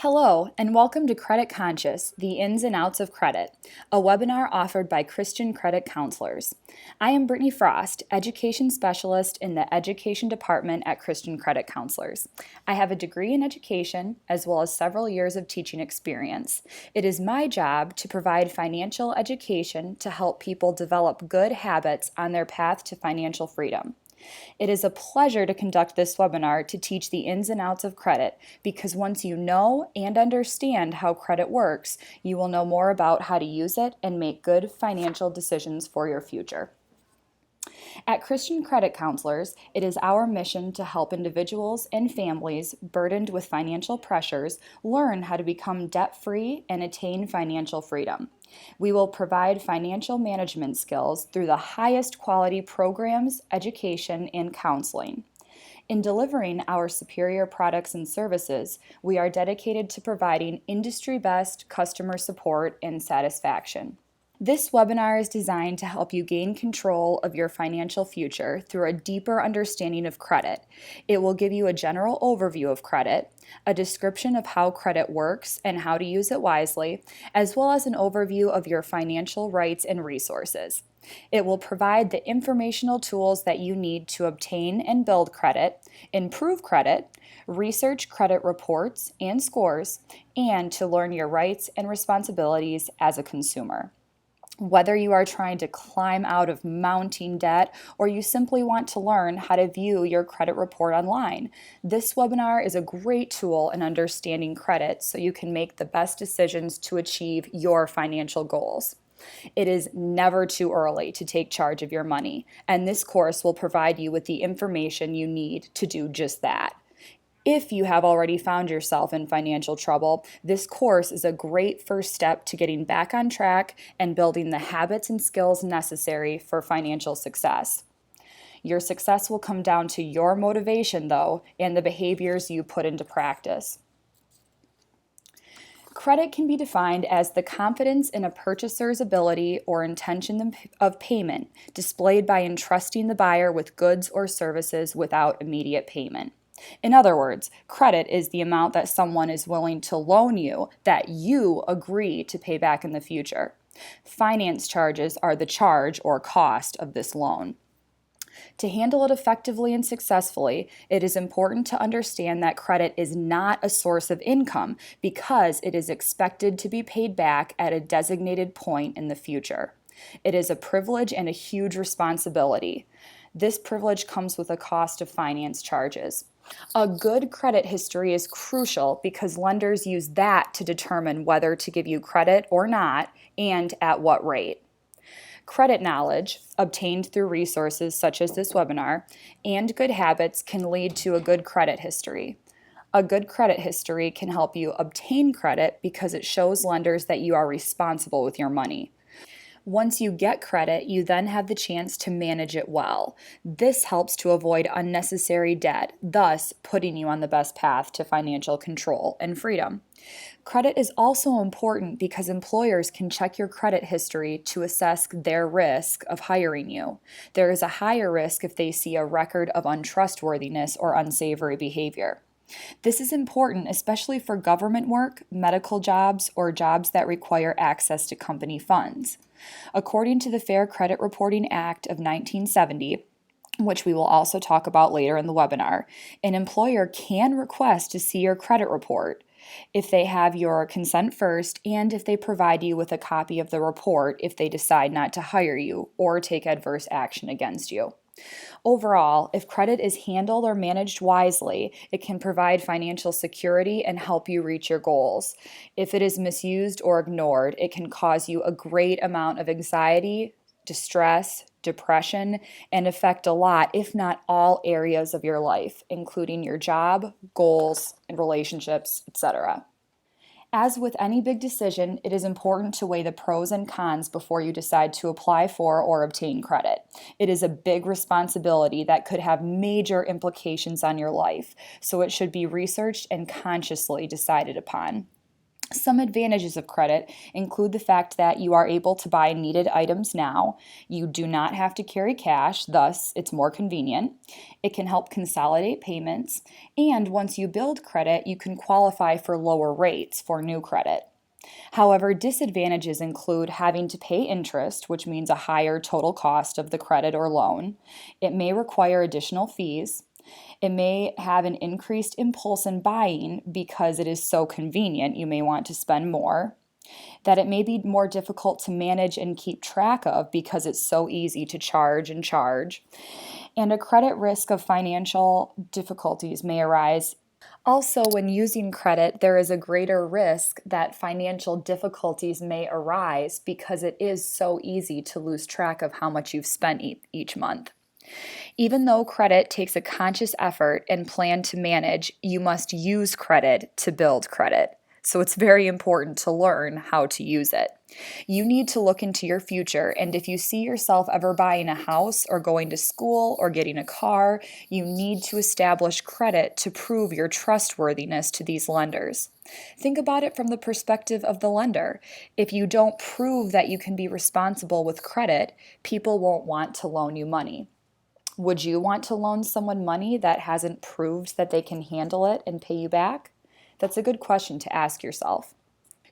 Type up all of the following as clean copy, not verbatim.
Hello, and welcome to Credit Conscious, the Ins and Outs of Credit, a webinar offered by Christian credit counselors. I am Brittany Frost, Education Specialist in the Education Department at Christian Credit Counselors. I have a degree in education, as well as several years of teaching experience. It is my job to provide financial education to help people develop good habits on their path to financial freedom. It is a pleasure to conduct this webinar to teach the ins and outs of credit because once you know and understand how credit works, you will know more about how to use it and make good financial decisions for your future. At Christian Credit Counselors, it is our mission to help individuals and families burdened with financial pressures learn how to become debt-free and attain financial freedom. We will provide financial management skills through the highest quality programs, education, and counseling. In delivering our superior products and services, we are dedicated to providing industry-best customer support and satisfaction. This webinar is designed to help you gain control of your financial future through a deeper understanding of credit. It will give you a general overview of credit, a description of how credit works and how to use it wisely, as well as an overview of your financial rights and resources. It will provide the informational tools that you need to obtain and build credit, improve credit, research credit reports and scores, and to learn your rights and responsibilities as a consumer. Whether you are trying to climb out of mounting debt or you simply want to learn how to view your credit report online, this webinar is a great tool in understanding credit so you can make the best decisions to achieve your financial goals. It is never too early to take charge of your money, and this course will provide you with the information you need to do just that. If you have already found yourself in financial trouble, this course is a great first step to getting back on track and building the habits and skills necessary for financial success. Your success will come down to your motivation, though, and the behaviors you put into practice. Credit can be defined as the confidence in a purchaser's ability or intention of payment displayed by entrusting the buyer with goods or services without immediate payment. In other words, credit is the amount that someone is willing to loan you that you agree to pay back in the future. Finance charges are the charge or cost of this loan. To handle it effectively and successfully, it is important to understand that credit is not a source of income because it is expected to be paid back at a designated point in the future. It is a privilege and a huge responsibility. This privilege comes with a cost of finance charges. A good credit history is crucial because lenders use that to determine whether to give you credit or not and at what rate. Credit knowledge, obtained through resources such as this webinar, and good habits can lead to a good credit history. A good credit history can help you obtain credit because it shows lenders that you are responsible with your money. Once you get credit, you then have the chance to manage it well. This helps to avoid unnecessary debt, thus putting you on the best path to financial control and freedom. Credit is also important because employers can check your credit history to assess their risk of hiring you. There is a higher risk if they see a record of untrustworthiness or unsavory behavior. This is important especially for government work, medical jobs, or jobs that require access to company funds. According to the Fair Credit Reporting Act of 1970, which we will also talk about later in the webinar, an employer can request to see your credit report if they have your consent first and if they provide you with a copy of the report if they decide not to hire you or take adverse action against you. Overall, if credit is handled or managed wisely, it can provide financial security and help you reach your goals. If it is misused or ignored, it can cause you a great amount of anxiety, distress, depression, and affect a lot, if not all areas of your life, including your job, goals, and relationships, etc. As with any big decision, it is important to weigh the pros and cons before you decide to apply for or obtain credit. It is a big responsibility that could have major implications on your life, so it should be researched and consciously decided upon. Some advantages of credit include the fact that you are able to buy needed items now. You do not have to carry cash, thus, it's more convenient. It can help consolidate payments. And once you build credit, you can qualify for lower rates for new credit. However, disadvantages include having to pay interest, which means a higher total cost of the credit or loan. It may require additional fees. It may have an increased impulse in buying because it is so convenient, you may want to spend more. That it may be more difficult to manage and keep track of because it's so easy to charge and charge. And a credit risk of financial difficulties may arise. Also, when using credit, there is a greater risk that financial difficulties may arise because it is so easy to lose track of how much you've spent each month. Even though credit takes a conscious effort and plan to manage, you must use credit to build credit. So it's very important to learn how to use it. You need to look into your future, and if you see yourself ever buying a house or going to school or getting a car, you need to establish credit to prove your trustworthiness to these lenders. Think about it from the perspective of the lender. If you don't prove that you can be responsible with credit, people won't want to loan you money. Would you want to loan someone money that hasn't proved that they can handle it and pay you back? That's a good question to ask yourself.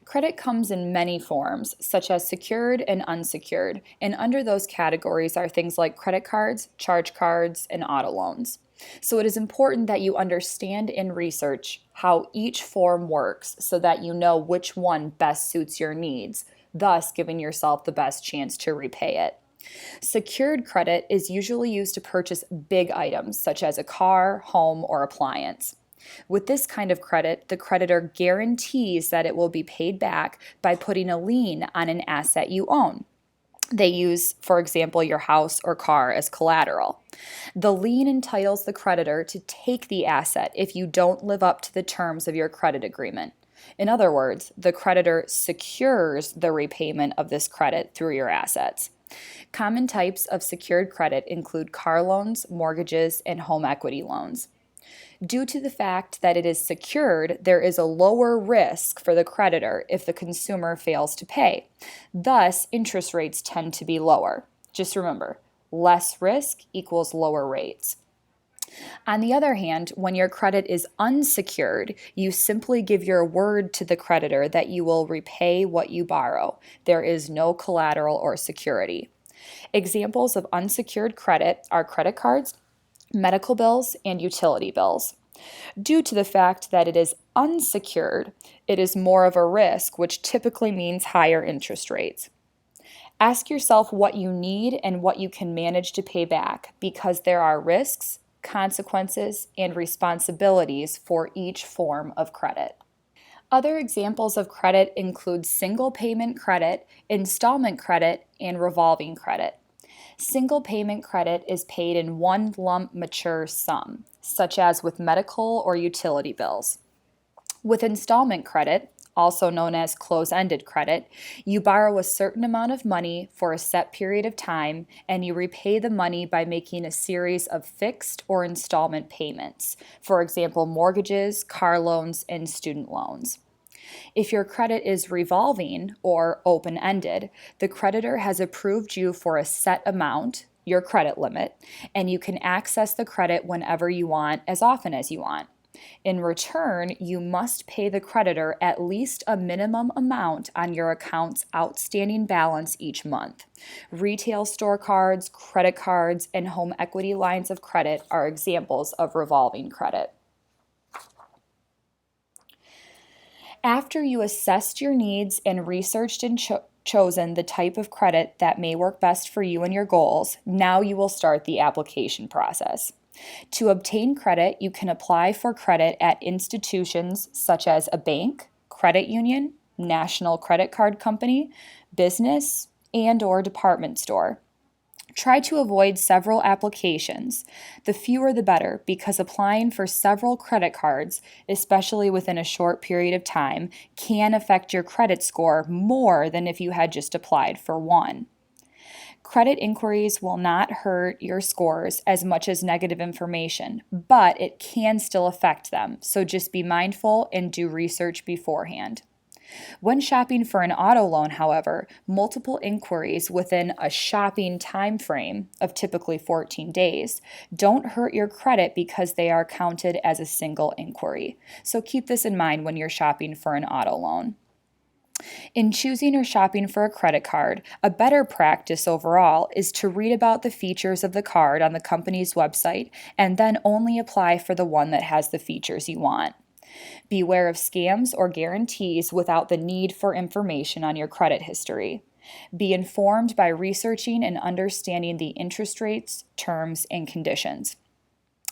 Credit comes in many forms, such as secured and unsecured, and under those categories are things like credit cards, charge cards, and auto loans. So it is important that you understand and research how each form works so that you know which one best suits your needs, thus giving yourself the best chance to repay it. Secured credit is usually used to purchase big items such as a car, home, or appliance. With this kind of credit, the creditor guarantees that it will be paid back by putting a lien on an asset you own. They use, for example, your house or car as collateral. The lien entitles the creditor to take the asset if you don't live up to the terms of your credit agreement. In other words, the creditor secures the repayment of this credit through your assets. Common types of secured credit include car loans, mortgages, and home equity loans. Due to the fact that it is secured, there is a lower risk for the creditor if the consumer fails to pay. Thus, interest rates tend to be lower. Just remember, less risk equals lower rates. On the other hand, when your credit is unsecured, you simply give your word to the creditor that you will repay what you borrow. There is no collateral or security. Examples of unsecured credit are credit cards, medical bills, and utility bills. Due to the fact that it is unsecured, it is more of a risk, which typically means higher interest rates. Ask yourself what you need and what you can manage to pay back, because there are risks, consequences, and responsibilities for each form of credit. Other examples of credit include single payment credit, installment credit, and revolving credit. Single payment credit is paid in one lump mature sum, such as with medical or utility bills. With installment credit, also known as close-ended credit, you borrow a certain amount of money for a set period of time, and you repay the money by making a series of fixed or installment payments, for example, mortgages, car loans, and student loans. If your credit is revolving or open-ended, the creditor has approved you for a set amount, your credit limit, and you can access the credit whenever you want, as often as you want. In return, you must pay the creditor at least a minimum amount on your account's outstanding balance each month. Retail store cards, credit cards, and home equity lines of credit are examples of revolving credit. After you assessed your needs and researched and chosen the type of credit that may work best for you and your goals, now you will start the application process. To obtain credit, you can apply for credit at institutions such as a bank, credit union, national credit card company, business, and/or department store. Try to avoid several applications. The fewer the better, because applying for several credit cards, especially within a short period of time, can affect your credit score more than if you had just applied for one. Credit inquiries will not hurt your scores as much as negative information, but it can still affect them, so just be mindful and do research beforehand. When shopping for an auto loan, however, multiple inquiries within a shopping time frame of typically 14 days don't hurt your credit because they are counted as a single inquiry. So keep this in mind when you're shopping for an auto loan. In choosing or shopping for a credit card, a better practice overall is to read about the features of the card on the company's website and then only apply for the one that has the features you want. Beware of scams or guarantees without the need for information on your credit history. Be informed by researching and understanding the interest rates, terms, and conditions.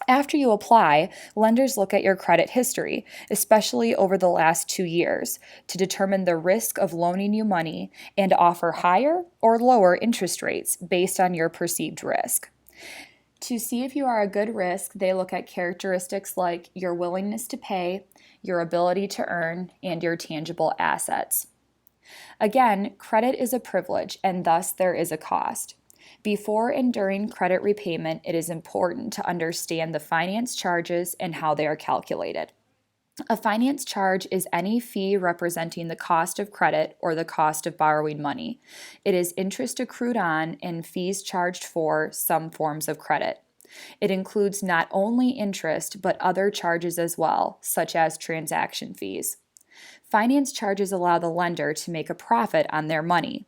After you apply, lenders look at your credit history, especially over the last 2 years, to determine the risk of loaning you money and offer higher or lower interest rates based on your perceived risk. To see if you are a good risk, they look at characteristics like your willingness to pay, your ability to earn, and your tangible assets. Again, credit is a privilege, and thus there is a cost. Before and during credit repayment, it is important to understand the finance charges and how they are calculated. A finance charge is any fee representing the cost of credit or the cost of borrowing money. It is interest accrued on and fees charged for some forms of credit. It includes not only interest but other charges as well, such as transaction fees. Finance charges allow the lender to make a profit on their money.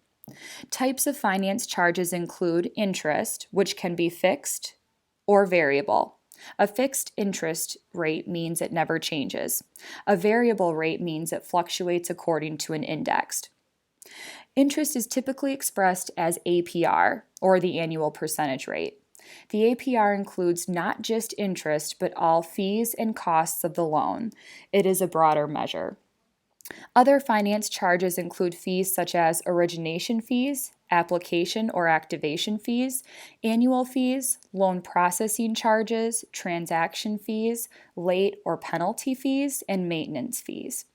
Types of finance charges include interest, which can be fixed or variable. A fixed interest rate means it never changes. A variable rate means it fluctuates according to an index. Interest is typically expressed as APR, or the annual percentage rate. The APR includes not just interest, but all fees and costs of the loan. It is a broader measure. Other finance charges include fees such as origination fees, application or activation fees, annual fees, loan processing charges, transaction fees, late or penalty fees, and maintenance fees.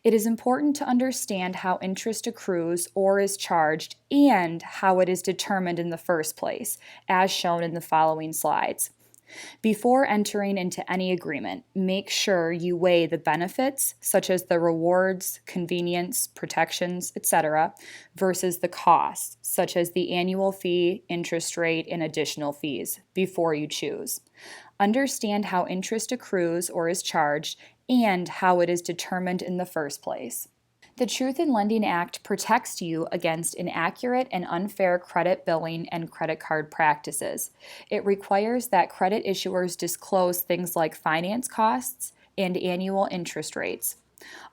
It is important to understand how interest accrues or is charged and how it is determined in the first place, as shown in the following slides. Before entering into any agreement, make sure you weigh the benefits, such as the rewards, convenience, protections, etc., versus the costs, such as the annual fee, interest rate, and additional fees, before you choose. Understand how interest accrues or is charged and how it is determined in the first place. The Truth in Lending Act protects you against inaccurate and unfair credit billing and credit card practices. It requires that credit issuers disclose things like finance costs and annual interest rates.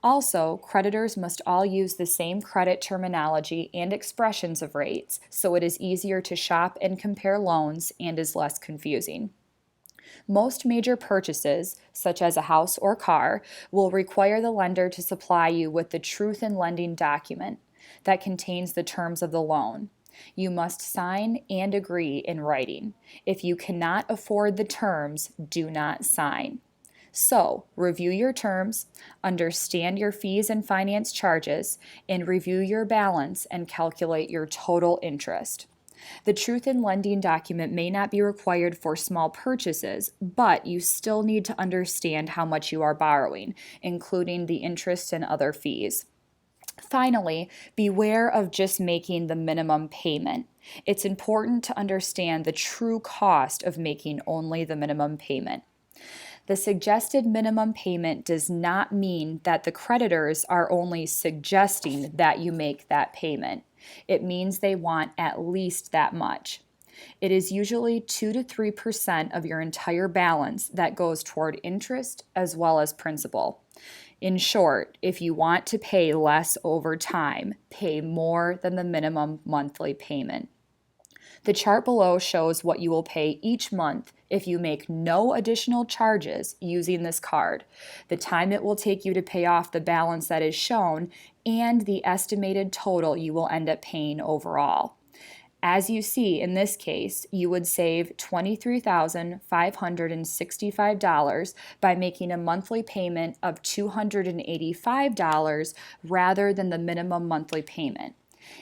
Also, creditors must all use the same credit terminology and expressions of rates, so it is easier to shop and compare loans and is less confusing. Most major purchases, such as a house or car, will require the lender to supply you with the Truth in Lending document that contains the terms of the loan. You must sign and agree in writing. If you cannot afford the terms, do not sign. So, review your terms, understand your fees and finance charges, and review your balance and calculate your total interest. The Truth in Lending document may not be required for small purchases, but you still need to understand how much you are borrowing, including the interest and other fees. Finally, beware of just making the minimum payment. It's important to understand the true cost of making only the minimum payment. The suggested minimum payment does not mean that the creditors are only suggesting that you make that payment. It means they want at least that much. It is usually 2 to 3% of your entire balance that goes toward interest as well as principal. In short, if you want to pay less over time, pay more than the minimum monthly payment. The chart below shows what you will pay each month if you make no additional charges using this card, the time it will take you to pay off the balance that is shown, and the estimated total you will end up paying overall. As you see in this case, you would save $23,565 by making a monthly payment of $285 rather than the minimum monthly payment.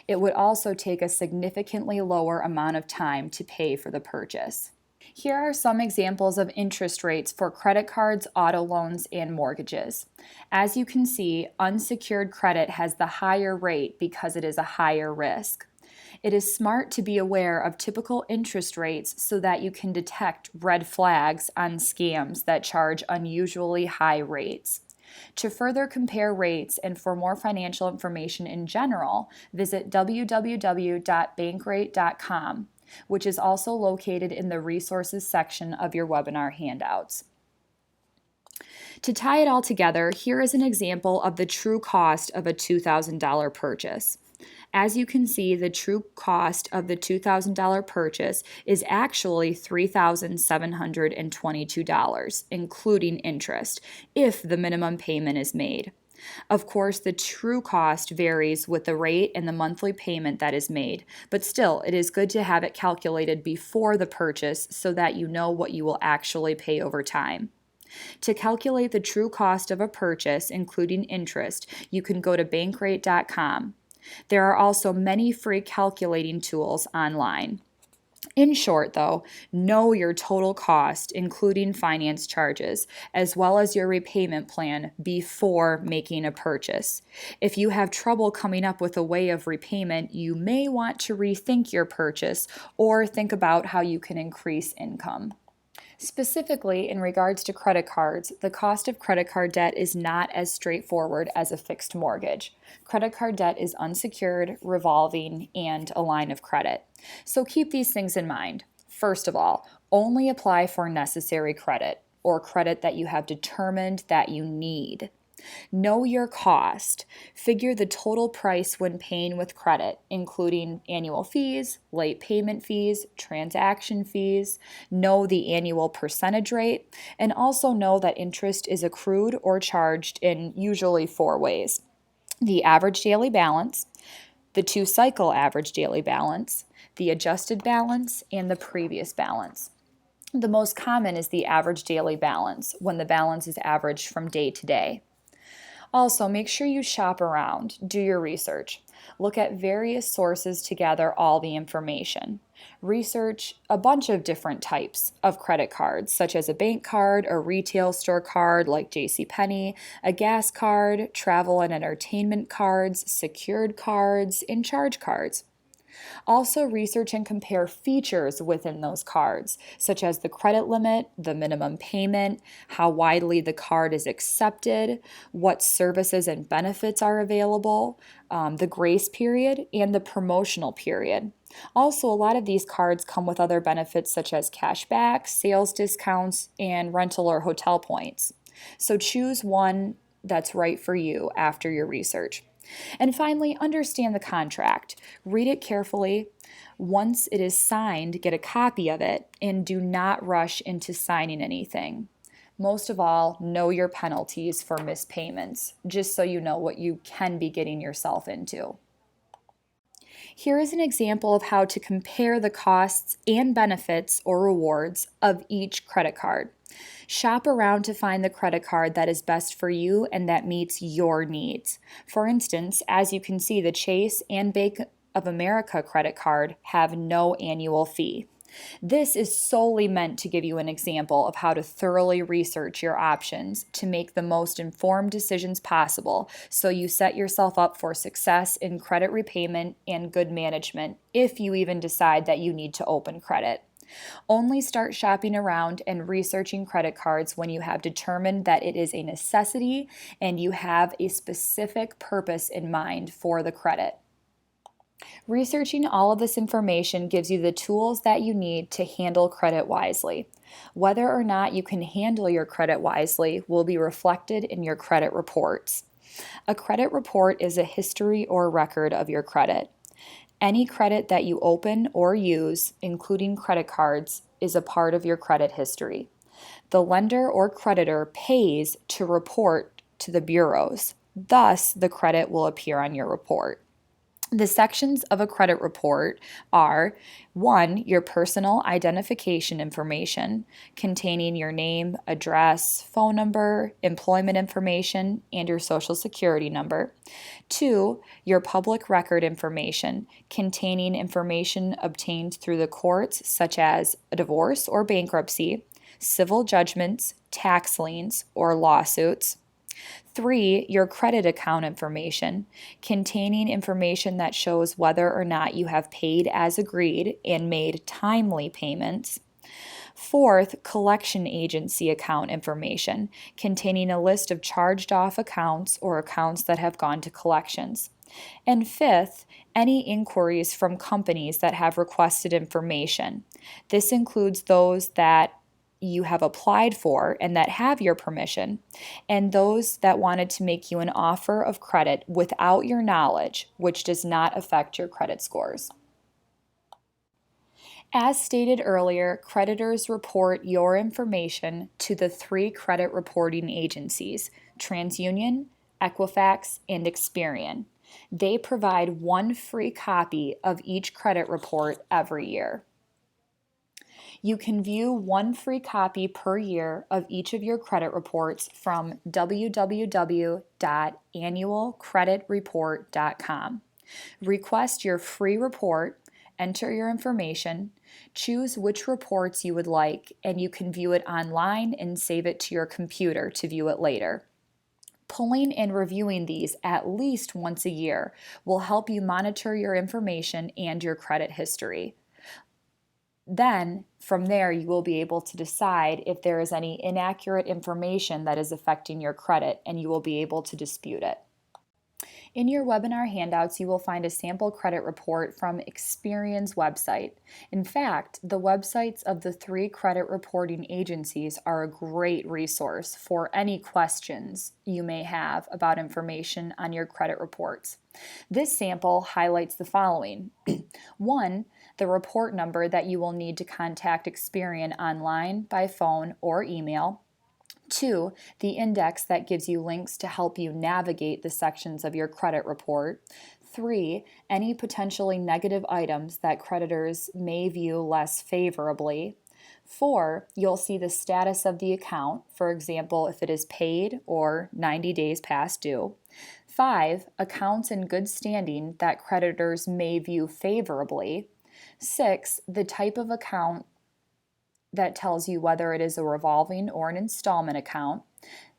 It would also take a significantly lower amount of time to pay for the purchase. Here are some examples of interest rates for credit cards, auto loans, and mortgages. As you can see, unsecured credit has the higher rate because it is a higher risk. It is smart to be aware of typical interest rates so that you can detect red flags on scams that charge unusually high rates. To further compare rates and for more financial information in general, visit www.bankrate.com, which is also located in the resources section of your webinar handouts. To tie it all together, here is an example of the true cost of a $2,000 purchase. As you can see, the true cost of the $2,000 purchase is actually $3,722, including interest, if the minimum payment is made. Of course, the true cost varies with the rate and the monthly payment that is made, but still, it is good to have it calculated before the purchase so that you know what you will actually pay over time. To calculate the true cost of a purchase, including interest, you can go to bankrate.com. There are also many free calculating tools online. In short, though, know your total cost, including finance charges, as well as your repayment plan before making a purchase. If you have trouble coming up with a way of repayment, you may want to rethink your purchase or think about how you can increase income. Specifically, in regards to credit cards, the cost of credit card debt is not as straightforward as a fixed mortgage. Credit card debt is unsecured, revolving, and a line of credit. So keep these things in mind. First of all, only apply for necessary credit or credit that you have determined that you need. Know your cost. Figure the total price when paying with credit, including annual fees, late payment fees, transaction fees. Know the annual percentage rate, and also know that interest is accrued or charged in usually 4 ways: the average daily balance, the 2-cycle average daily balance, the adjusted balance, and the previous balance. The most common is the average daily balance, when the balance is averaged from day to day. Also, make sure you shop around, do your research. Look at various sources to gather all the information. Research a bunch of different types of credit cards, such as a bank card, a retail store card like JCPenney, a gas card, travel and entertainment cards, secured cards, and charge cards. Also, research and compare features within those cards, such as the credit limit, the minimum payment, how widely the card is accepted, what services and benefits are available, the grace period, and the promotional period. Also, a lot of these cards come with other benefits such as cash back, sales discounts, and rental or hotel points. So choose one that's right for you after your research. And finally, understand the contract. Read it carefully. Once it is signed, get a copy of it and do not rush into signing anything. Most of all, know your penalties for missed payments, just so you know what you can be getting yourself into. Here is an example of how to compare the costs and benefits or rewards of each credit card. Shop around to find the credit card that is best for you and that meets your needs. For instance, as you can see, the Chase and Bank of America credit card have no annual fee. This is solely meant to give you an example of how to thoroughly research your options to make the most informed decisions possible so you set yourself up for success in credit repayment and good management if you even decide that you need to open credit. Only start shopping around and researching credit cards when you have determined that it is a necessity and you have a specific purpose in mind for the credit. Researching all of this information gives you the tools that you need to handle credit wisely. Whether or not you can handle your credit wisely will be reflected in your credit reports. A credit report is a history or record of your credit. Any credit that you open or use, including credit cards, is a part of your credit history. The lender or creditor pays to report to the bureaus. Thus, the credit will appear on your report. The sections of a credit report are 1. Your personal identification information, containing your name, address, phone number, employment information, and your social security number. 2. Your public record information, containing information obtained through the courts, such as a divorce or bankruptcy, civil judgments, tax liens, or lawsuits. 3. Your credit account information, containing information that shows whether or not you have paid as agreed and made timely payments. 4th, collection agency account information, containing a list of charged off accounts or accounts that have gone to collections. And 5th, any inquiries from companies that have requested information. This includes those that you have applied for and that have your permission, and those that wanted to make you an offer of credit without your knowledge, which does not affect your credit scores. As stated earlier, creditors report your information to the 3 credit reporting agencies, TransUnion, Equifax, and Experian. They provide 1 free copy of each credit report every year. You can view 1 free copy per year of each of your credit reports from www.annualcreditreport.com. Request your free report, enter your information, choose which reports you would like, and you can view it online and save it to your computer to view it later. Pulling and reviewing these at least once a year will help you monitor your information and your credit history. Then, from there, you will be able to decide if there is any inaccurate information that is affecting your credit, and you will be able to dispute it. In your webinar handouts, you will find a sample credit report from Experian's website. In fact, the websites of the 3 credit reporting agencies are a great resource for any questions you may have about information on your credit reports. This sample highlights the following. 1. The report number that you will need to contact Experian online, by phone, or email. 2. The index that gives you links to help you navigate the sections of your credit report. 3. Any potentially negative items that creditors may view less favorably. 4. You'll see the status of the account, for example, if it is paid or 90 days past due. 5. Accounts in good standing that creditors may view favorably. 6. The type of account that tells you whether it is a revolving or an installment account.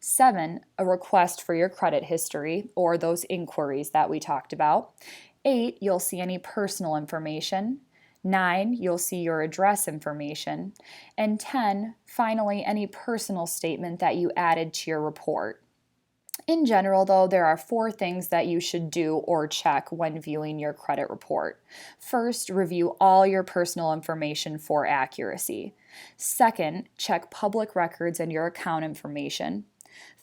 7. A request for your credit history or those inquiries that we talked about. 8. You'll see any personal information. 9. You'll see your address information. And 10. Finally, any personal statement that you added to your report. In general, though, there are 4 things that you should do or check when viewing your credit report. First, review all your personal information for accuracy. Second, check public records and your account information.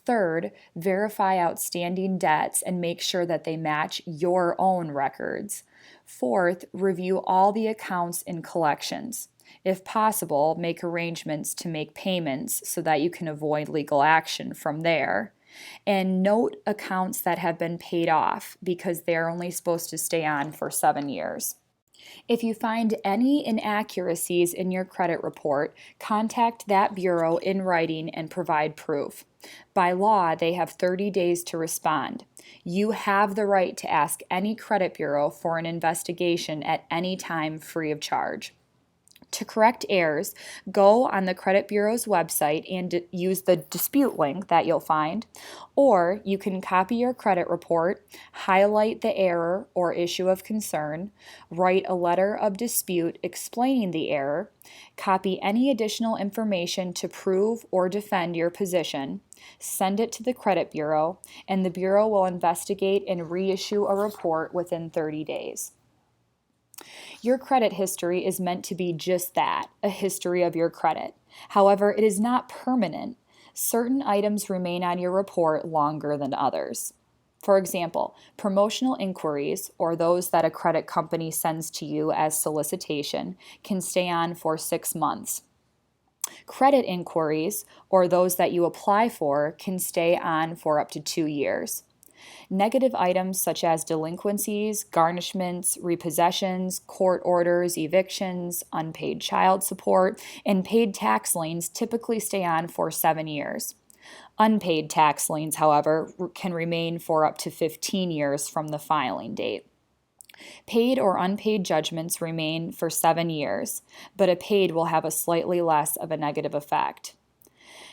Third, verify outstanding debts and make sure that they match your own records. Fourth, review all the accounts in collections. If possible, make arrangements to make payments so that you can avoid legal action from there. And note accounts that have been paid off because they're only supposed to stay on for 7 years. If you find any inaccuracies in your credit report, contact that bureau in writing and provide proof. By law, they have 30 days to respond. You have the right to ask any credit bureau for an investigation at any time free of charge. To correct errors, go on the credit bureau's website and use the dispute link that you'll find, or you can copy your credit report, highlight the error or issue of concern, write a letter of dispute explaining the error, copy any additional information to prove or defend your position, send it to the credit bureau, and the bureau will investigate and reissue a report within 30 days. Your credit history is meant to be just that, a history of your credit. However, it is not permanent. Certain items remain on your report longer than others. For example, promotional inquiries, or those that a credit company sends to you as solicitation, can stay on for 6 months. Credit inquiries, or those that you apply for, can stay on for up to 2 years. Negative items such as delinquencies, garnishments, repossessions, court orders, evictions, unpaid child support, and paid tax liens typically stay on for 7 years. Unpaid tax liens, however, can remain for up to 15 years from the filing date. Paid or unpaid judgments remain for 7 years, but a paid will have a slightly less of a negative effect.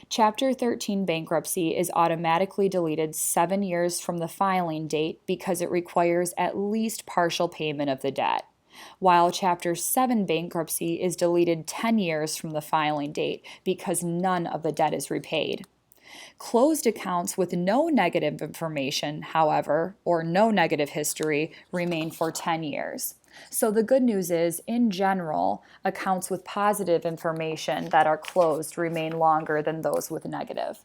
Chapter 13 bankruptcy is automatically deleted 7 years from the filing date because it requires at least partial payment of the debt, while Chapter 7 bankruptcy is deleted 10 years from the filing date because none of the debt is repaid. Closed accounts with no negative information, however, or no negative history, remain for 10 years. So the good news is, in general, accounts with positive information that are closed remain longer than those with negative.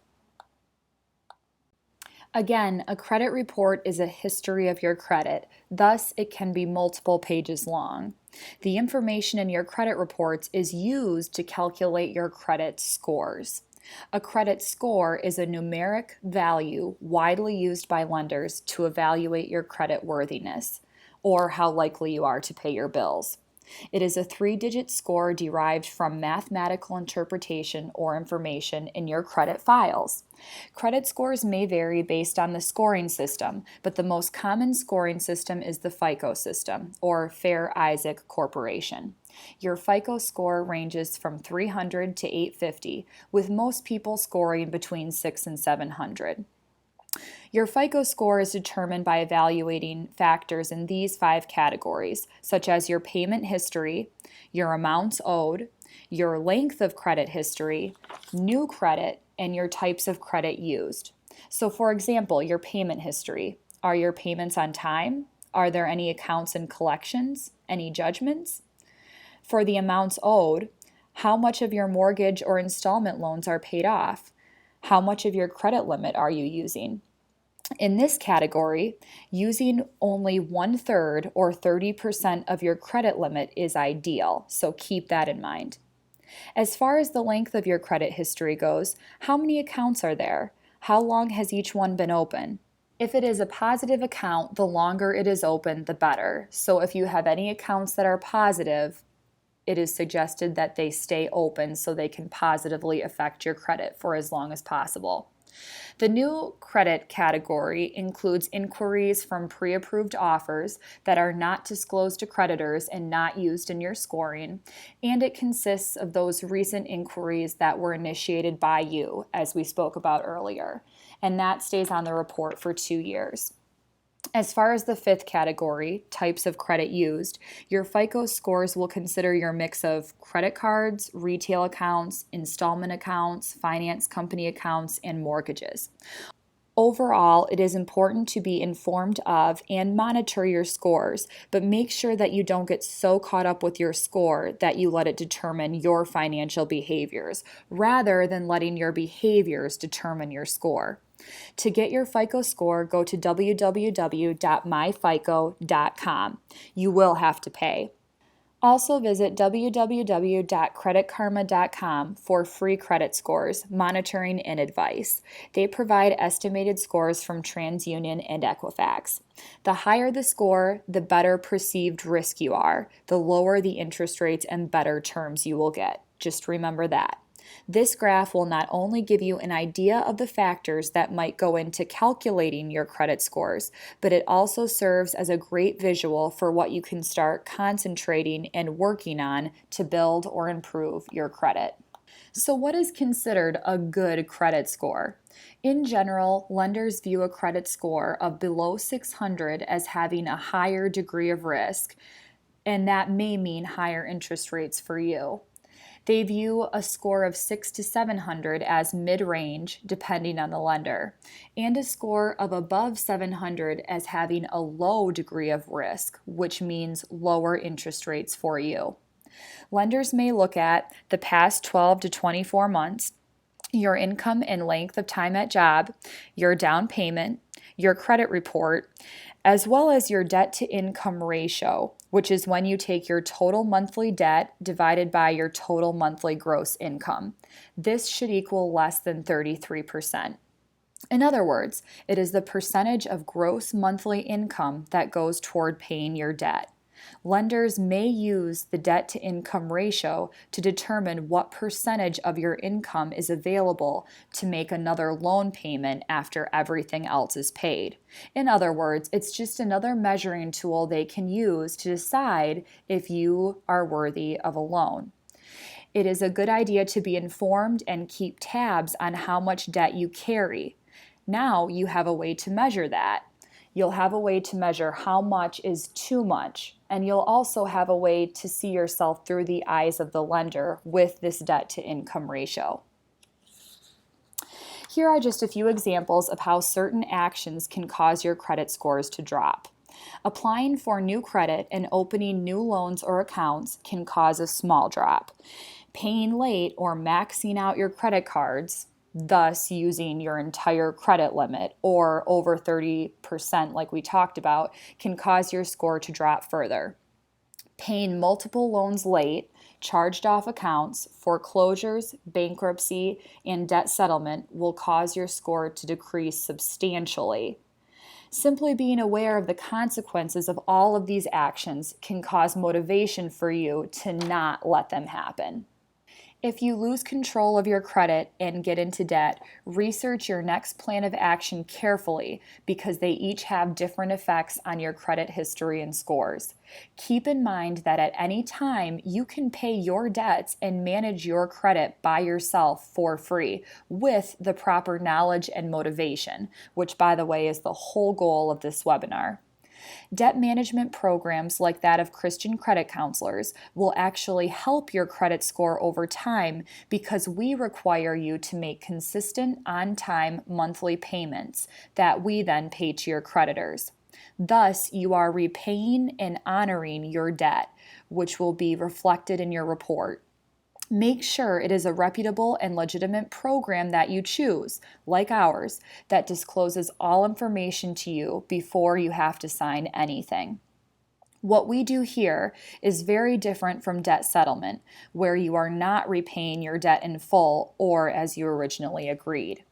Again, a credit report is a history of your credit, thus it can be multiple pages long. The information in your credit reports is used to calculate your credit scores. A credit score is a numeric value widely used by lenders to evaluate your credit worthiness, or how likely you are to pay your bills. It is a 3-digit score derived from mathematical interpretation or information in your credit files. Credit scores may vary based on the scoring system, but the most common scoring system is the FICO system, or Fair Isaac Corporation. Your FICO score ranges from 300 to 850, with most people scoring between 600 and 700. Your FICO score is determined by evaluating factors in these 5 categories, such as your payment history, your amounts owed, your length of credit history, new credit, and your types of credit used. So for example, your payment history. Are your payments on time? Are there any accounts in collections? Any judgments? For the amounts owed, how much of your mortgage or installment loans are paid off? How much of your credit limit are you using? In this category, using only 1/3 or 30% of your credit limit is ideal, so keep that in mind. As far as the length of your credit history goes, how many accounts are there? How long has each one been open? If it is a positive account, the longer it is open, the better. So if you have any accounts that are positive, it is suggested that they stay open so they can positively affect your credit for as long as possible. The new credit category includes inquiries from pre-approved offers that are not disclosed to creditors and not used in your scoring, and it consists of those recent inquiries that were initiated by you, as we spoke about earlier, and that stays on the report for 2 years. As far as the 5th category, types of credit used, your FICO scores will consider your mix of credit cards, retail accounts, installment accounts, finance company accounts, and mortgages. Overall, it is important to be informed of and monitor your scores, but make sure that you don't get so caught up with your score that you let it determine your financial behaviors, rather than letting your behaviors determine your score. To get your FICO score, go to www.myfico.com. You will have to pay. Also visit www.creditkarma.com for free credit scores, monitoring, and advice. They provide estimated scores from TransUnion and Equifax. The higher the score, the better perceived risk you are, the lower the interest rates and better terms you will get. Just remember that. This graph will not only give you an idea of the factors that might go into calculating your credit scores, but it also serves as a great visual for what you can start concentrating and working on to build or improve your credit. So what is considered a good credit score? In general, lenders view a credit score of below 600 as having a higher degree of risk, and that may mean higher interest rates for you. They view a score of 600 to 700 as mid-range, depending on the lender, and a score of above 700 as having a low degree of risk, which means lower interest rates for you. Lenders may look at the past 12 to 24 months, your income and length of time at job, your down payment, your credit report, as well as your debt to income ratio, which is when you take your total monthly debt divided by your total monthly gross income. This should equal less than 33%. In other words, it is the percentage of gross monthly income that goes toward paying your debt. Lenders may use the debt to income ratio to determine what percentage of your income is available to make another loan payment after everything else is paid. In other words, it's just another measuring tool they can use to decide if you are worthy of a loan. It is a good idea to be informed and keep tabs on how much debt you carry. Now you have a way to measure that. You'll have a way to measure how much is too much, and you'll also have a way to see yourself through the eyes of the lender with this debt to income ratio. Here are just a few examples of how certain actions can cause your credit scores to drop. Applying for new credit and opening new loans or accounts can cause a small drop. Paying late or maxing out your credit cards, thus using your entire credit limit, or over 30% like we talked about, can cause your score to drop further. Paying multiple loans late, charged off accounts, foreclosures, bankruptcy, and debt settlement will cause your score to decrease substantially. Simply being aware of the consequences of all of these actions can cause motivation for you to not let them happen. If you lose control of your credit and get into debt, research your next plan of action carefully because they each have different effects on your credit history and scores. Keep in mind that at any time you can pay your debts and manage your credit by yourself for free with the proper knowledge and motivation, which, by the way, is the whole goal of this webinar. Debt management programs like that of Christian credit counselors will actually help your credit score over time because we require you to make consistent, on-time monthly payments that we then pay to your creditors. Thus, you are repaying and honoring your debt, which will be reflected in your report. Make sure it is a reputable and legitimate program that you choose, like ours, that discloses all information to you before you have to sign anything. What we do here is very different from debt settlement, where you are not repaying your debt in full or as you originally agreed.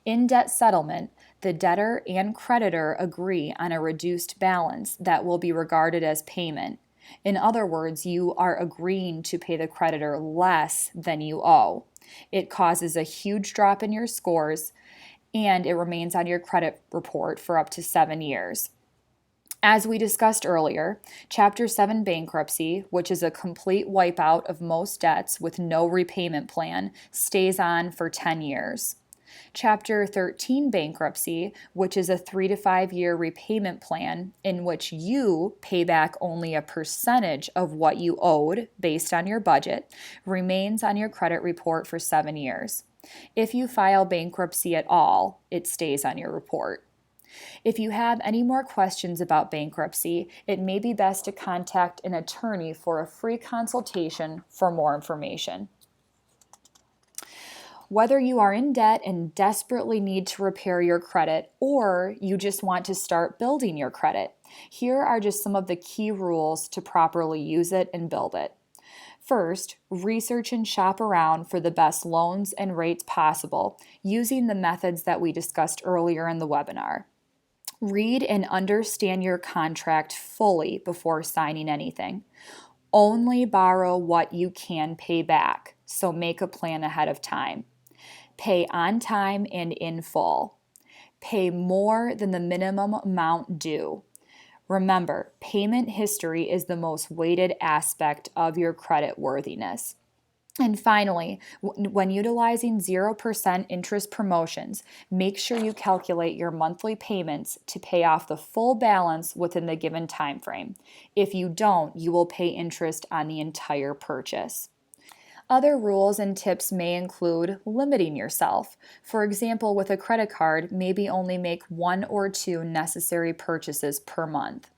In debt settlement, the debtor and creditor agree on a reduced balance that will be regarded as payment. In other words, you are agreeing to pay the creditor less than you owe. It causes a huge drop in your scores, and it remains on your credit report for up to 7 years. As we discussed earlier, Chapter 7 bankruptcy, which is a complete wipeout of most debts with no repayment plan, stays on for 10 years. Chapter 13 bankruptcy, which is a 3 to 5 year repayment plan in which you pay back only a percentage of what you owed based on your budget, remains on your credit report for 7 years. If you file bankruptcy at all, it stays on your report. If you have any more questions about bankruptcy, it may be best to contact an attorney for a free consultation for more information. Whether you are in debt and desperately need to repair your credit, or you just want to start building your credit, here are just some of the key rules to properly use it and build it. First, research and shop around for the best loans and rates possible using the methods that we discussed earlier in the webinar. Read and understand your contract fully before signing anything. Only borrow what you can pay back, so make a plan ahead of time. Pay on time and in full. Pay more than the minimum amount due. Remember, payment history is the most weighted aspect of your credit worthiness. And finally, when utilizing 0% interest promotions, make sure you calculate your monthly payments to pay off the full balance within the given time frame. If you don't, you will pay interest on the entire purchase. Other rules and tips may include limiting yourself. For example, with a credit card, maybe only make 1 or 2 necessary purchases per month.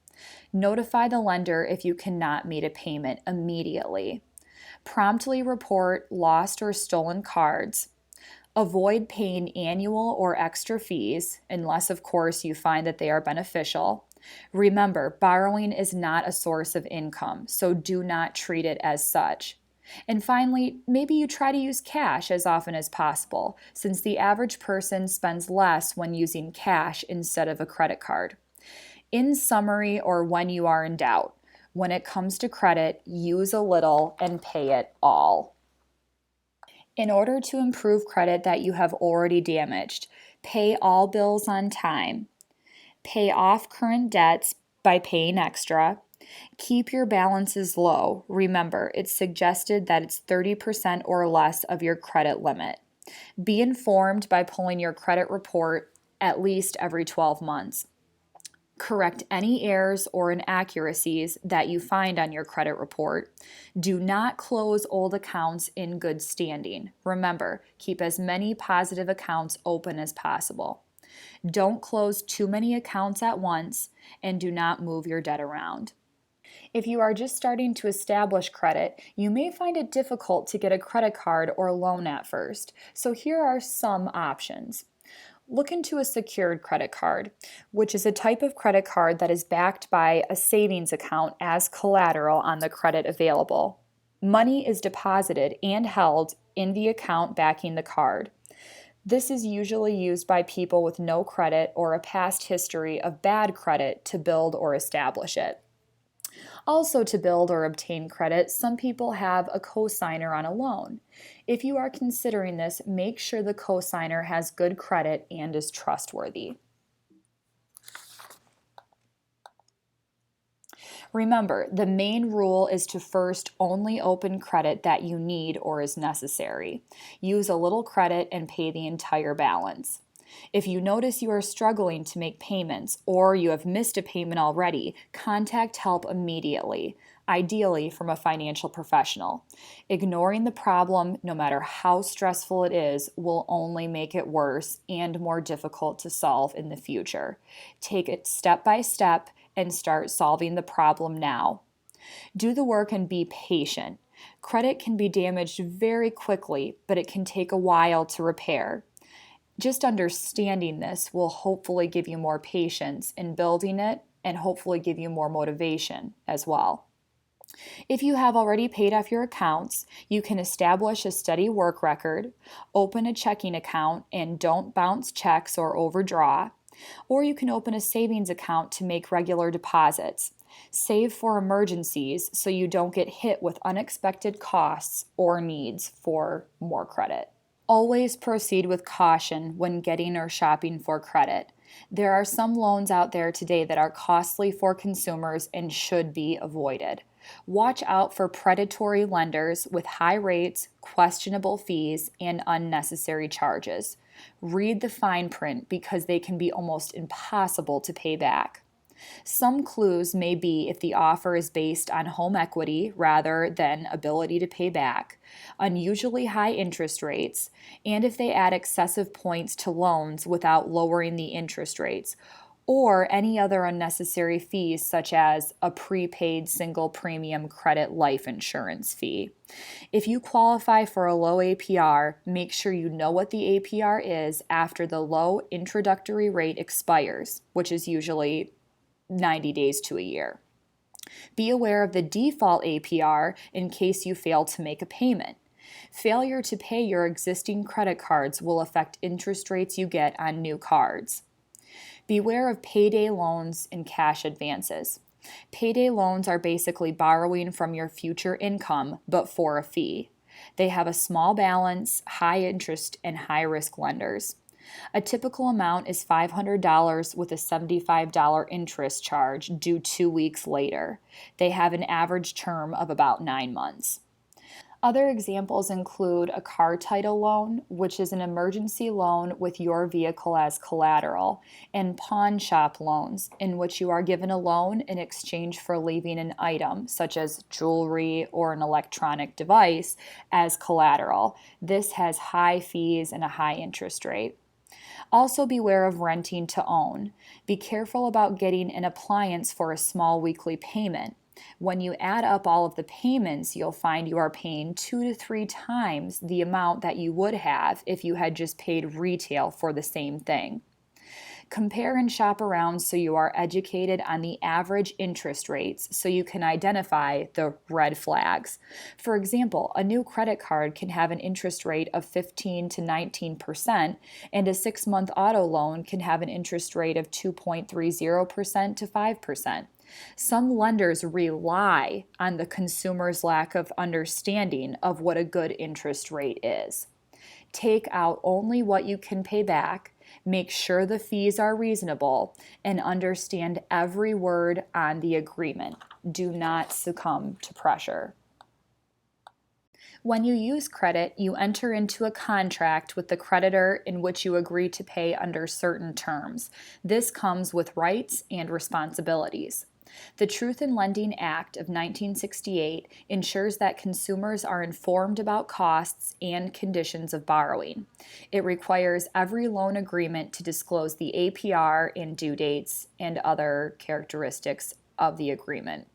Notify the lender if you cannot meet a payment immediately. Promptly report lost or stolen cards. Avoid paying annual or extra fees, unless, of course, you find that they are beneficial. Remember, borrowing is not a source of income, so do not treat it as such. And finally, maybe you try to use cash as often as possible, since the average person spends less when using cash instead of a credit card. In summary, or when you are in doubt, when it comes to credit, use a little and pay it all. In order to improve credit that you have already damaged, pay all bills on time, pay off current debts by paying extra, keep your balances low. Remember, it's suggested that it's 30% or less of your credit limit. Be informed by pulling your credit report at least every 12 months. Correct any errors or inaccuracies that you find on your credit report. Do not close old accounts in good standing. Remember, keep as many positive accounts open as possible. Don't close too many accounts at once, and do not move your debt around. If you are just starting to establish credit, you may find it difficult to get a credit card or loan at first, so here are some options. Look into a secured credit card, which is a type of credit card that is backed by a savings account as collateral on the credit available. Money is deposited and held in the account backing the card. This is usually used by people with no credit or a past history of bad credit to build or establish it. Also, to build or obtain credit, some people have a cosigner on a loan. If you are considering this, make sure the cosigner has good credit and is trustworthy. Remember, the main rule is to first only open credit that you need or is necessary. Use a little credit and pay the entire balance. If you notice you are struggling to make payments or you have missed a payment already, contact help immediately, ideally from a financial professional. Ignoring the problem, no matter how stressful it is, will only make it worse and more difficult to solve in the future. Take it step by step and start solving the problem now. Do the work and be patient. Credit can be damaged very quickly, but it can take a while to repair. Just understanding this will hopefully give you more patience in building it and hopefully give you more motivation as well. If you have already paid off your accounts, you can establish a steady work record, open a checking account and don't bounce checks or overdraw, or you can open a savings account to make regular deposits. Save for emergencies so you don't get hit with unexpected costs or needs for more credit. Always proceed with caution when getting or shopping for credit. There are some loans out there today that are costly for consumers and should be avoided. Watch out for predatory lenders with high rates, questionable fees, and unnecessary charges. Read the fine print because they can be almost impossible to pay back. Some clues may be if the offer is based on home equity rather than ability to pay back, unusually high interest rates, and if they add excessive points to loans without lowering the interest rates, or any other unnecessary fees such as a prepaid single premium credit life insurance fee. If you qualify for a low APR, make sure you know what the APR is after the low introductory rate expires, which is usually 90 days to a year. Be aware of the default APR in case you fail to make a payment. Failure to pay your existing credit cards will affect interest rates you get on new cards. Beware of payday loans and cash advances. Payday loans are basically borrowing from your future income, but for a fee. They have a small balance, high interest, and high risk lenders. A typical amount is $500 with a $75 interest charge due 2 weeks later. They have an average term of about 9 months. Other examples include a car title loan, which is an emergency loan with your vehicle as collateral, and pawn shop loans, in which you are given a loan in exchange for leaving an item, such as jewelry or an electronic device, as collateral. This has high fees and a high interest rate. Also beware of renting to own. Be careful about getting an appliance for a small weekly payment. When you add up all of the payments, you'll find you are paying 2 to 3 times the amount that you would have if you had just paid retail for the same thing. Compare and shop around so you are educated on the average interest rates so you can identify the red flags. For example, a new credit card can have an interest rate of 15 to 19%, and a 6-month auto loan can have an interest rate of 2.30% to 5%. Some lenders rely on the consumer's lack of understanding of what a good interest rate is. Take out only what you can pay back, make sure the fees are reasonable, and understand every word on the agreement. Do not succumb to pressure. When you use credit, you enter into a contract with the creditor in which you agree to pay under certain terms. This comes with rights and responsibilities. The Truth in Lending Act of 1968 ensures that consumers are informed about costs and conditions of borrowing. It requires every loan agreement to disclose the APR and due dates and other characteristics of the agreement.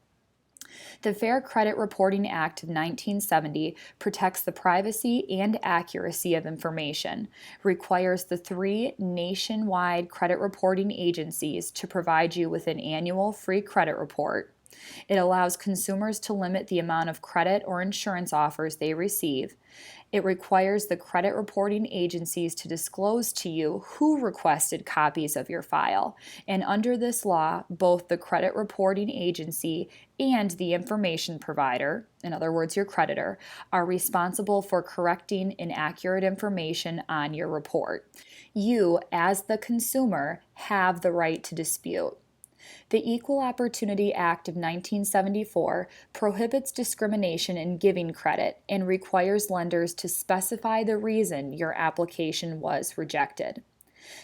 The Fair Credit Reporting Act of 1970 protects the privacy and accuracy of information, requires the 3 nationwide credit reporting agencies to provide you with an annual free credit report. It allows consumers to limit the amount of credit or insurance offers they receive. It requires the credit reporting agencies to disclose to you who requested copies of your file. And under this law, both the credit reporting agency and the information provider, in other words, your creditor, are responsible for correcting inaccurate information on your report. You, as the consumer, have the right to dispute. The Equal Opportunity Act of 1974 prohibits discrimination in giving credit and requires lenders to specify the reason your application was rejected.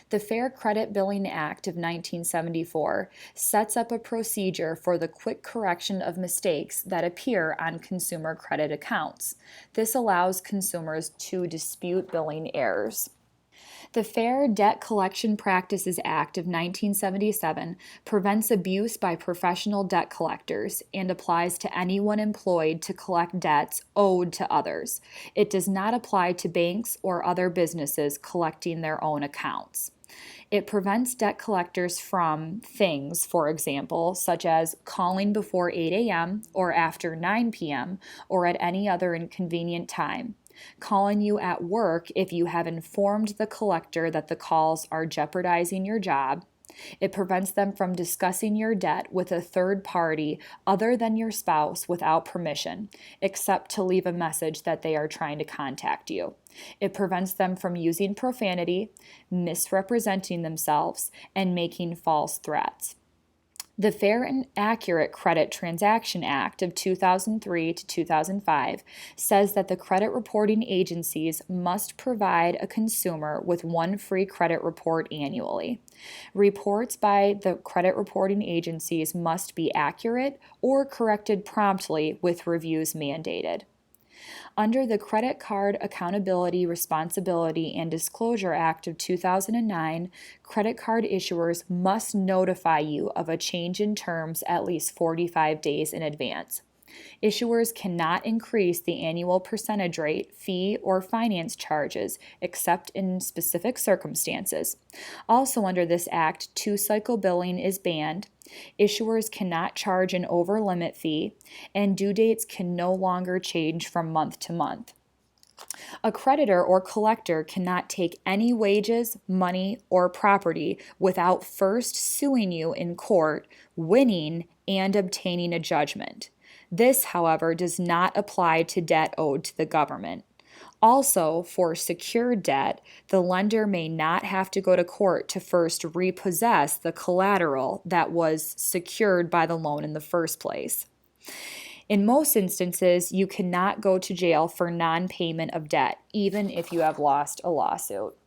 The Fair Credit Billing Act of 1974 sets up a procedure for the quick correction of mistakes that appear on consumer credit accounts. This allows consumers to dispute billing errors. The Fair Debt Collection Practices Act of 1977 prevents abuse by professional debt collectors and applies to anyone employed to collect debts owed to others. It does not apply to banks or other businesses collecting their own accounts. It prevents debt collectors from things, for example, such as calling before 8 a.m. or after 9 p.m. or at any other inconvenient time. Calling you at work if you have informed the collector that the calls are jeopardizing your job. It prevents them from discussing your debt with a third party other than your spouse without permission, except to leave a message that they are trying to contact you. It prevents them from using profanity, misrepresenting themselves, and making false threats. The Fair and Accurate Credit Transaction Act of 2003 to 2005 says that the credit reporting agencies must provide a consumer with 1 free credit report annually. Reports by the credit reporting agencies must be accurate or corrected promptly with reviews mandated. Under the Credit Card Accountability, Responsibility, and Disclosure Act of 2009, credit card issuers must notify you of a change in terms at least 45 days in advance. Issuers cannot increase the annual percentage rate, fee, or finance charges except in specific circumstances. Also under this act, 2-cycle billing is banned. Issuers cannot charge an over-limit fee, and due dates can no longer change from month to month. A creditor or collector cannot take any wages, money, or property without first suing you in court, winning, and obtaining a judgment. This, however, does not apply to debt owed to the government. Also, for secured debt, the lender may not have to go to court to first repossess the collateral that was secured by the loan in the first place. In most instances, you cannot go to jail for non-payment of debt, even if you have lost a lawsuit.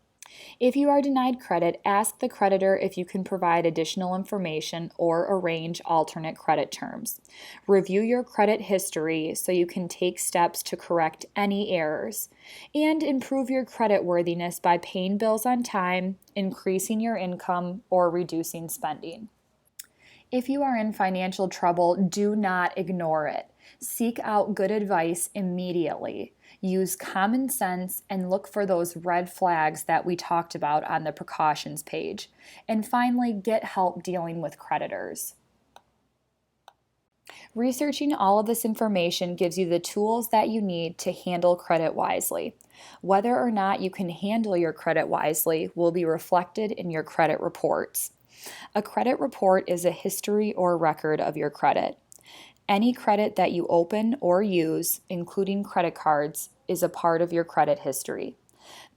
If you are denied credit, ask the creditor if you can provide additional information or arrange alternate credit terms. Review your credit history so you can take steps to correct any errors, and improve your credit worthiness by paying bills on time, increasing your income, or reducing spending. If you are in financial trouble, do not ignore it. Seek out good advice immediately. Use common sense and look for those red flags that we talked about on the precautions page. And finally, get help dealing with creditors. Researching all of this information gives you the tools that you need to handle credit wisely. Whether or not you can handle your credit wisely will be reflected in your credit reports. A credit report is a history or record of your credit. Any credit that you open or use, including credit cards, is a part of your credit history.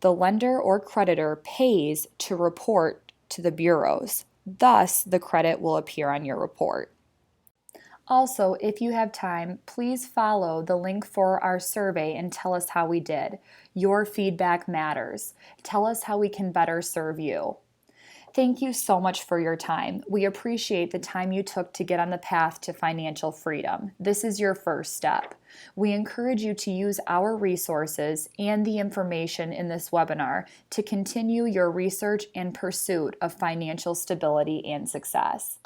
The lender or creditor pays to report to the bureaus. Thus, the credit will appear on your report. Also, if you have time, please follow the link for our survey and tell us how we did. Your feedback matters. Tell us how we can better serve you. Thank you so much for your time. We appreciate the time you took to get on the path to financial freedom. This is your first step. We encourage you to use our resources and the information in this webinar to continue your research and pursuit of financial stability and success.